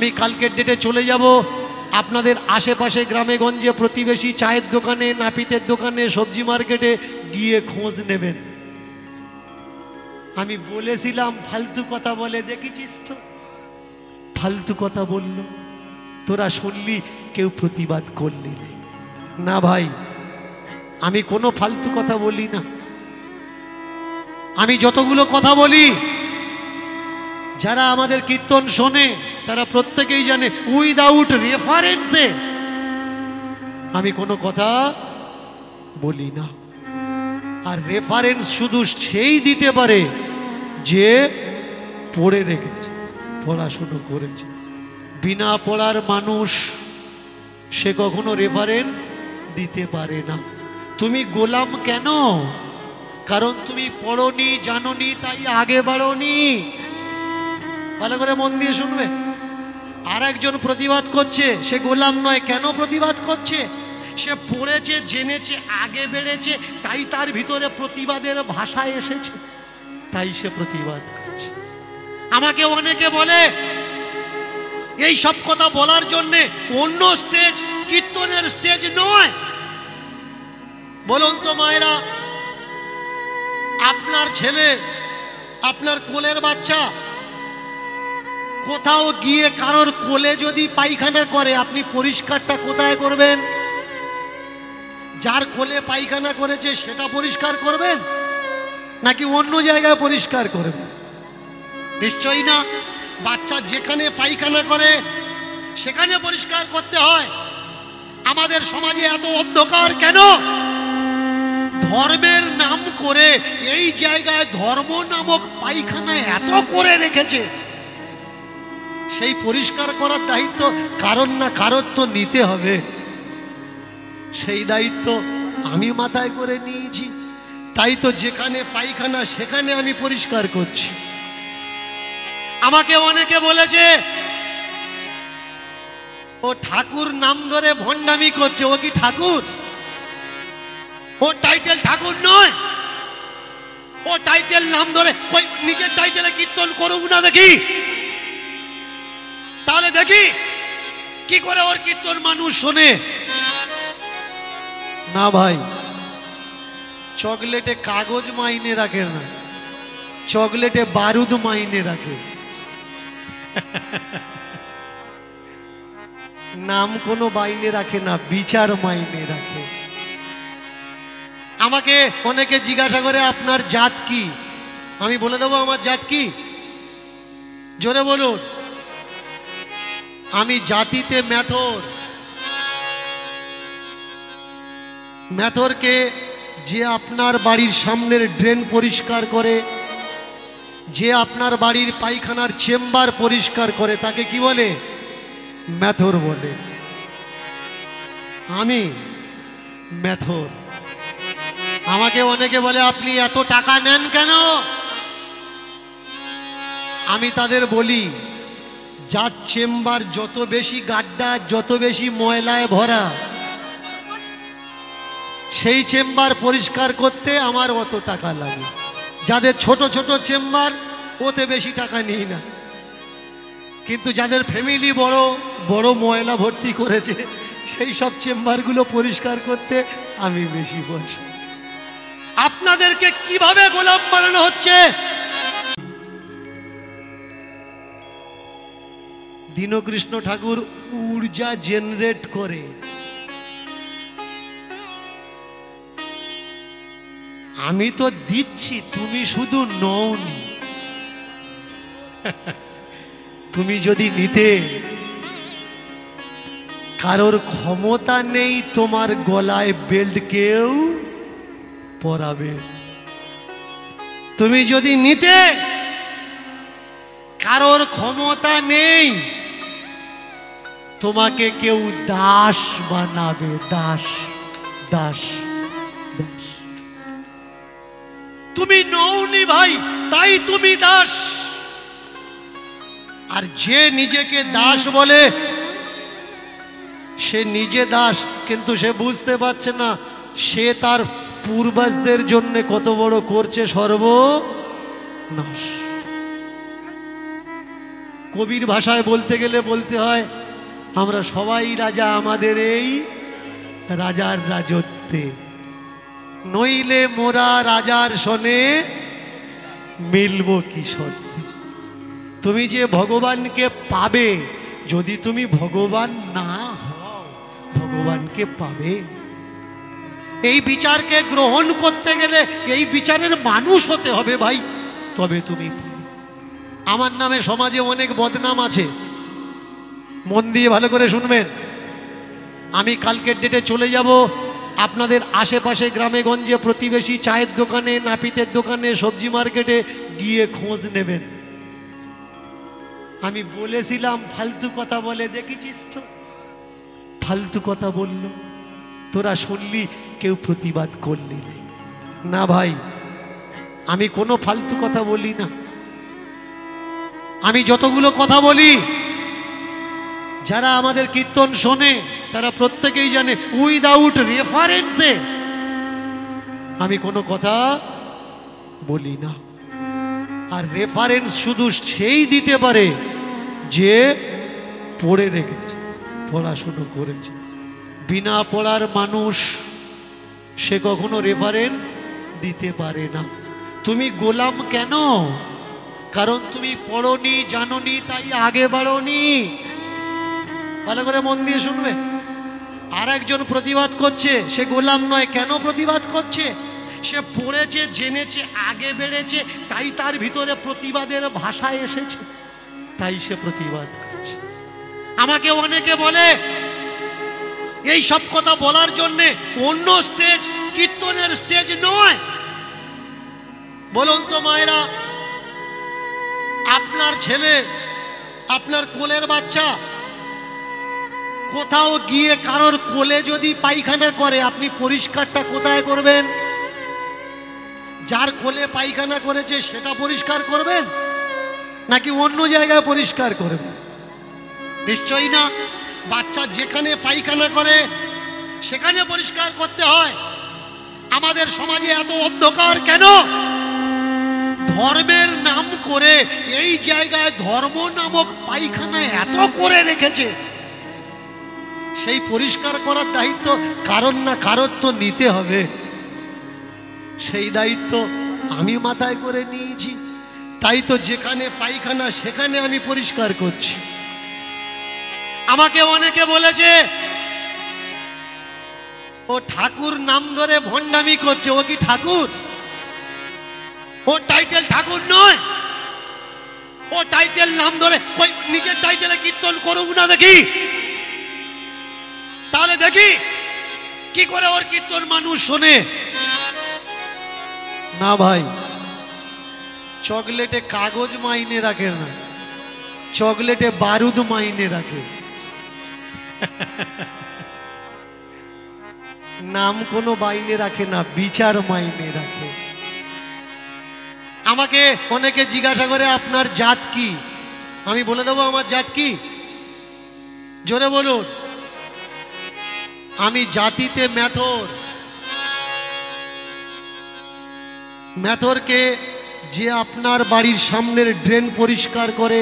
আমি কালকের ডেটে চলে যাব আপনাদের আশেপাশে গ্রামে গঞ্জে প্রতিবেশী চায়ের দোকানে, নাপিতের দোকানে, সবজি মার্কেটে গিয়ে খোঁজ নেবেন। আমি বলেছিলাম ফালতু কথা বলে, দেখেছিস তো ফালতু কথা বলল, তোরা শুনলি, কেউ প্রতিবাদ করলি না ভাই। আমি কোনো ফালতু কথা বলি না। আমি যতগুলো কথা বলি, যারা আমাদের কীর্তন শোনে তারা প্রত্যেকেই জানে উইদাউট রেফারেন্সে আমি কোনো কথা বলি না। আর রেফারেন্স শুধু সেই দিতে পারে যে পড়ে রেখেছে, পড়াশুনো করেছে। বিনা পড়ার মানুষ সে কখনো রেফারেন্স দিতে পারে না। তুমি গোলাম কেন? কারণ তুমি পড়নি, জানোনি, তাই আগে বাড়োনি। ভালো করে মন দিয়ে শুনবে। আর একজন প্রতিবাদ করছে, সে গোলাম নয়। কেন প্রতিবাদ করছে? সে পড়েছে, জেনেছে, আগে বেড়েছে, তাই তার ভিতরে প্রতিবাদের ভাষা এসেছে, তাই সে প্রতিবাদ করছে। আমাকে অনেকে বলে এই সব কথা বলার জন্যে অন্য স্টেজ কীর্তনের স্টেজ নয়। বলুন তো মায়েরা, আপনার ছেলে, আপনার কোলের বাচ্চা কোথাও গিয়ে কারোর কোলে যদি পায়খানা করে, আপনি পরিষ্কারটা কোথায় করবেন? যার কোলে পায়খানা করেছে সেটা পরিষ্কার করবেন, নাকি অন্য জায়গায় পরিষ্কার করবেন? নিশ্চয়ই না। বাচ্চা যেখানে পায়খানা করে সেখানে পরিষ্কার করতে হয়। আমাদের সমাজে এত অন্ধকার কেন? ধর্মের নাম করে এই জায়গায় ধর্ম নামক পায়খানা এত করে রেখেছে, সেই পরিষ্কার করার দায়িত্ব কারণ না কারোর তো নিতে হবে। সেই দায়িত্ব আমি মাথায় করে নিয়েছি, তাই তো যেখানে পায়খানা সেখানে আমি পরিষ্কার করছি। আমাকে অনেকে বলেছে ও ঠাকুর নাম ধরে ভণ্ডামি করছে। ও কি ঠাকুর? ও টাইটেল ঠাকুর নয়। ও টাইটেল নাম ধরে নিজের টাইটেলে কীর্তন করুক না, দেখি তাহলে দেখি কি করে ওর কীর্তন মানুষ শোনে। না ভাই, চকলেটে কাগজ মাইনে রাখে না, চকলেটে বারুদ মাইনে রাখে। নাম কোনো মাইনে রাখে না, বিচার মাইনে রাখে। আমাকে অনেকে জিজ্ঞাসা করে আপনার জাত কি? আমি বলে দেবো আমার জাত কি। জোরে বলুন। আমি জাতিতে মেথর। মেথরকে যে আপনার বাড়ির সামনের ড্রেন পরিষ্কার করে, যে আপনার বাড়ির পায়খানার চেম্বার পরিষ্কার করে, তাকে কি বলে? মেথর বলে। আমি মেথর। আমাকে অনেকে বলে আপনি এত টাকা নেন কেন? আমি তাদের বলি, যার চেম্বার যত বেশি গাড্ডা, যত বেশি ময়লায় ভরা, সেই চেম্বার পরিষ্কার করতে আমার অত টাকা লাগে। যাদের ছোট ছোট চেম্বার, ওতে বেশি টাকা নিই না। কিন্তু যাদের ফ্যামিলি বড় বড় ময়লা ভর্তি করেছে, সেই সব চেম্বারগুলো পরিষ্কার করতে আমি বেশি পয়সা। আপনাদেরকে কিভাবে গোলাম বানানো হচ্ছে? দীনকৃষ্ণ ঠাকুর ঊর্জা জেনারেট করে। আমি তো দিচ্ছি, তুমি শুধু নওনি। তুমি যদি নিতে, কারোর ক্ষমতা নেই তোমার গলায় বেল্ট কেউ পরাবে। তুমি যদি নিতে, কারোর ক্ষমতা নেই তোমাকে কেউ দাস বানাবে। দাস দাস দাস। তুমি নওনি ভাই, তাই তুমি দাস। আর যে নিজেকে দাস বলে, সে নিজে দাস, কিন্তু সে বুঝতে পারছে না সে তার পূর্বজদের জন্য কত বড় করছে সর্বনাশ। কবির ভাষায় বলতে গেলে বলতে হয় আমরা সবাই রাজা আমাদের এই রাজার রাজত্বে, নইলে মোরা রাজার সনে মিলব কি শর্তে। তুমি যে ভগবানকে পাবে, যদি তুমি ভগবান না হও ভগবানকে পাবে। এই বিচারকে গ্রহণ করতে গেলে এই বিচারের মানুষ হতে হবে ভাই, তবে তুমি পাবে। আমার নামে সমাজে অনেক বদনাম আছে, মন দিয়ে ভালো করে শুনবেন। আমি কালকের ডেটে চলে যাব আপনাদের আশেপাশে গ্রামে গঞ্জে প্রতিবেশী চায়ের দোকানে, নাপিতের দোকানে, সবজি মার্কেটে গিয়ে খোঁজ নেবেন। আমি বলেছিলাম ফালতু কথা বলে, দেখেছিস তো ফালতু কথা বলল, তোরা শুনলি কেউ প্রতিবাদ করলি না ভাই। আমি কোনো ফালতু কথা বলি না। আমি যতগুলো কথা বলি যারা আমাদের কীর্তন শোনে তারা প্রত্যেকেই জানে উইদাউট রেফারেন্সে আমি কোনো কথা বলি না। আর রেফারেন্স শুধু সেই দিতে পারে যে পড়ে রেখেছে, পড়াশুনো করেছে। বিনা পড়ার মানুষ সে কখনো রেফারেন্স দিতে পারে না। তুমি গোলাম কেন? কারণ তুমি পড়নি, জানোনি, তাই আগে বাড়োনি। ভালো করে মন দিয়ে শুনবে। আর একজন প্রতিবাদ করছে, সে গোলাম নয়। কেন প্রতিবাদ করছে? সে পড়েছে, জেনেছে, আগে বেড়েছে, তাই তার ভিতরে প্রতিবাদের ভাষা এসেছে, তাই সে প্রতিবাদ করছে। আমাকে অনেকে বলে এই সব কথা বলার জন্যে অন্য স্টেজ কীর্তনের স্টেজ নয়। বলুন তো মায়েরা, আপনার ছেলে, আপনার কোলের বাচ্চা কোথাও গিয়ে কারোর কোলে যদি পায়খানা করে, আপনি পরিষ্কারটা কোথায় করবেন? যার কোলে পায়খানা করেছে সেটা পরিষ্কার করবেন, নাকি অন্য জায়গায় পরিষ্কার করবেন? নিশ্চয়ই না। বাচ্চা যেখানে পায়খানা করে সেখানে পরিষ্কার করতে হয়। আমাদের সমাজে এত অন্ধকার কেন? ধর্মের নাম করে এই জায়গায় ধর্ম নামক পায়খানা এত করে রেখেছে, সেই পরিষ্কার করার দায়িত্ব কারণ না কারোর তো নিতে হবে। সেই দায়িত্ব আমি মাথায় করে নিয়েছি, তাই তো যেখানে পায়খানা সেখানে আমি পরিষ্কার করছি। আমাকে অনেকে বলেছে ও ঠাকুর নাম ধরে ভণ্ডামি করছে। ও কি ঠাকুর? ও টাইটেল ঠাকুর নয়। ও টাইটেল নাম ধরে নিজের টাইটেলে কীর্তন করুক না, দেখি তাহলে দেখি কি করে ওর কীর্তন মানুষ শোনে। না ভাই, চকলেটে কাগজ মাইনে রাখে না, চকলেটে বারুদ মাইনে রাখে। নাম কোনো মাইনে রাখে না, বিচার মাইনে রাখে। আমাকে অনেকে জিজ্ঞাসা করে আপনার জাত কি? আমি বলে দেবো আমার জাত কি। জোরে বলুন। আমি জাতিতে মেথর। মেথরকে যে আপনার বাড়ির সামনের ড্রেন পরিষ্কার করে,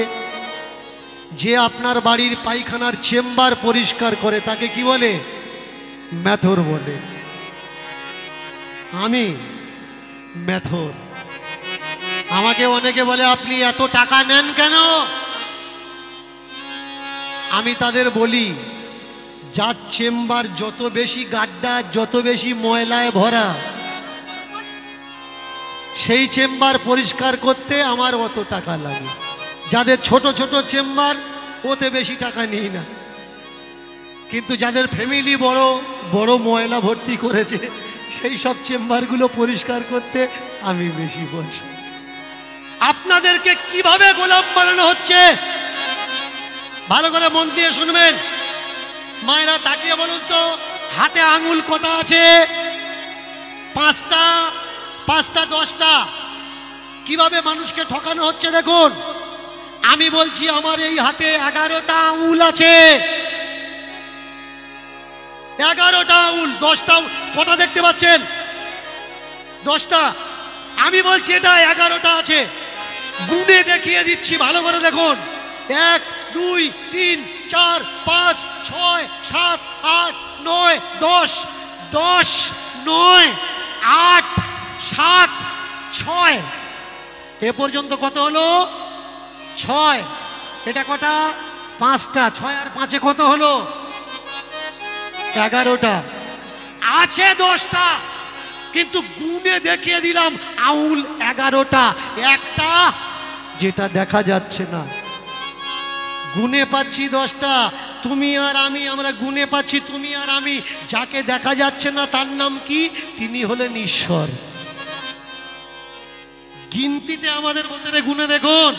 যে আপনার বাড়ির পায়খানার চেম্বার পরিষ্কার করে, তাকে কি বলে? মেথর বলে। আমি মেথর। আমাকে অনেকে বলে আপনি এত টাকা নেন কেন? আমি তাদের বলি যার চেম্বার যত বেশি গাড্ডা, যত বেশি ময়লায় ভরা, সেই চেম্বার পরিষ্কার করতে আমার অত টাকা লাগে। যাদের ছোট ছোট চেম্বার ওতে বেশি টাকা নিই না, কিন্তু যাদের ফ্যামিলি বড় বড় ময়লা ভর্তি করেছে সেই সব চেম্বারগুলো পরিষ্কার করতে আমি বেশি পয়সা। আপনাদেরকে কিভাবে গোলাম বানানো হচ্ছে ভালো করে মন দিয়ে শুনবেন। মায়েরা তাকিয়ে বলুন তো, হাতে আঙুল কটা আছে? 5টা, 5টা, 10টা। কিভাবে মানুষকে ঠকানো হচ্ছে দেখুন। আমি বলছি আমার এই হাতে 11টা আঙুল আছে। 11টা আঙুল, 10টা কটা দেখতে পাচ্ছেন? 10টা। আমি বলছি এটা 11টা আছে। গুনে দেখিয়ে দিচ্ছি, ভালো করে দেখুন। 1 2 3 4 5 6 7 8 9 10 10 9 8 7 6 এ পর্যন্ত কত হলো 6 এটা কটা 5টা 6 আর 5 কত হলো 11টা আছে 10টা কিন্তু গুণে দেখিয়ে দিলাম আউল 11টা একটা যেটা দেখা যাচ্ছে না গুণে পাচ্ছি 10টা তুমি আর আমি আমরা গুণে পাচ্ছি তুমি আর আমি যাকে দেখা যাচ্ছে না তার নাম কি তিনি হলেন ঈশ্বর গিনতিতে আমাদের ভিতরে গুণে দেখুন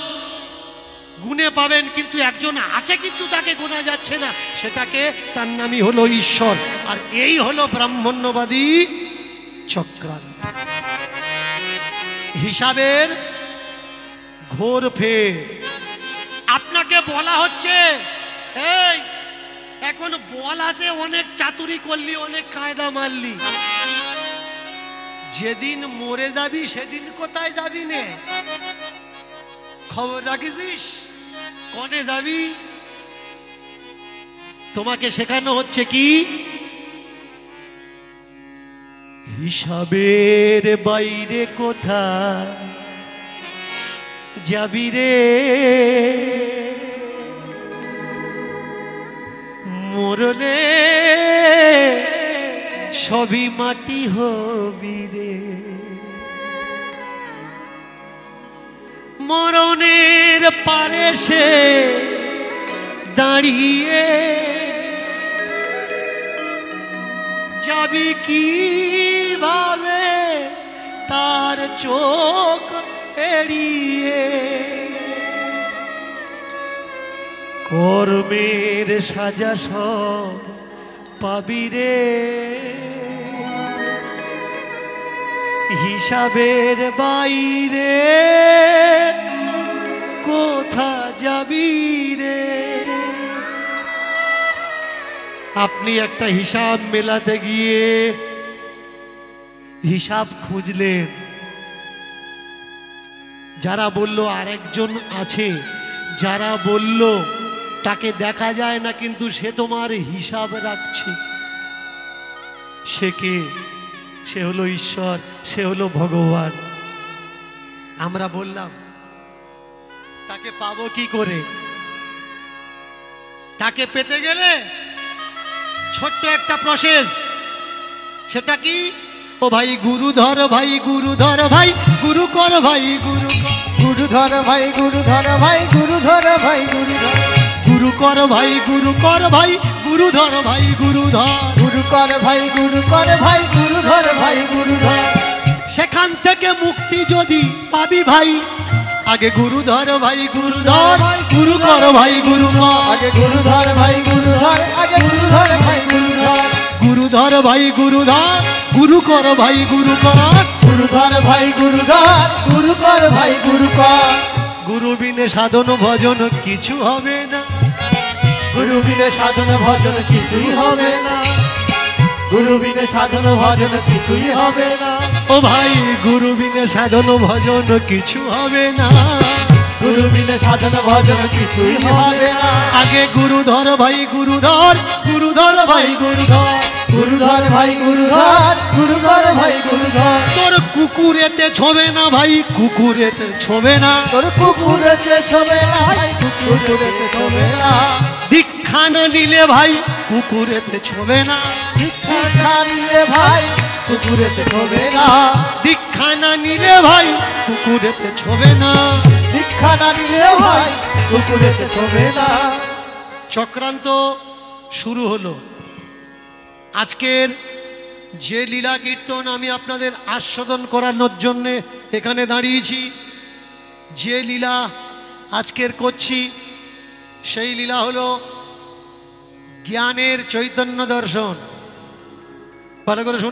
গুণে পাবেন কিন্তু একজন আছে কিন্তু তাকে গোনা যাচ্ছে না সেটাকে তার নামই হলো ঈশ্বর আর এই হলো ব্রাহ্মণ্যবাদী চক্রান্ত হিসাবের ঘোর ফের আপনাকে বলা হচ্ছে এই এখন বল আছে অনেক চাতুরি করলি অনেক কায়দা মারলি যেদিন মরে যাবি সেদিন কোথায় যাবি নে খবর রাখিস কনে যাবি তোমাকে শেখানো হচ্ছে কি হিসাবের বাইরে কোথায় যাবি রে মরলে সবই মাটি হবি রে মরণের পারে সে দাঁড়িয়ে যাবি কিভাবে তার চোখ এড়িয়ে কর্মের সাজা সব পাবি রে হিসাবের বাইরে কোথা যাবি রে আপনি একটা হিসাব মেলাতে গিয়ে হিসাব খুঁজলেন যারা বলল আরেকজন আছে যারা বলল তাকে দেখা যায় না কিন্তু সে তোমার হিসাব রাখছে সে কে সে হলো ঈশ্বর সে হলো ভগবান আমরা বললাম তাকে পাবো কি করে তাকে পেতে গেলে ছোট্ট একটা প্রসেস সেটা কি ও ভাই গুরু ধর ভাই গুরু ধর ভাই গুরু কর ভাই গুরু গুরু ধর ভাই গুরু ধর ভাই গুরু ধর ভাই গুরু ধর গুরু কর ভাই গুরু কর ভাই গুরু ধর ভাই গুরু ধর গুরু কর ভাই গুরু কর ভাই গুরু ধর ভাই গুরু ধর সেখান থেকে মুক্তি যদি পাবি ভাই আগে গুরু ধর ভাই গুরু ধর গুরু কর ভাই গুরু কর আগে গুরু ধর ভাই গুরু ধর আগে গুরু ধর ভাই গুরু ধর গুরু ধর ভাই গুরু ধর গুরু কর ভাই গুরু কর গুরু ধর ভাই গুরু ধর গুরু কর ভাই গুরু কর গুরু বিনে সাধন ভজন কিছু হবে না গুরু বিনে সাধন ভজন কিছুই হবে না গুরু বিনে সাধন ভজন কিছুই হবে না ও ভাই গুরু বিনে সাধন ভজন কিছু হবে না গুরু বিনে সাধন ভজন কিছুই হবে না আগে গুরু ধর ভাই গুরু ধর গুরু ধর ভাই গুরু ধর গুরু ধর ভাই গুরু ধর গুরু ধর ভাই গুরু ধর তোর কুকুরেতে ছোবে না ভাই কুকুরেতে ছোবে না তোর কুকুরেতে ছোবে না ভাই কুকুরেতে ছোবে না দীক্ষা না নিলে ভাই কুকুরেতে ছোবে না দীক্ষা নিলে ভাই কুকুরেতে ছোবে না দীক্ষা না নিলে ভাই কুকুরেতে ছোবে না দীক্ষা না নিলে ভাই কুকুরেতে ছোবে না চক্রান্ত শুরু হলো আজকের যে লীলা কীর্তন আমি আপনাদের আস্বাদন করানোর জন্য এখানে দাঁড়িয়েছি যে লীলা আজকের করছি সেই লীলা হলো জ্ঞানের চৈতন্য দর্শন ভালো করে শুনুন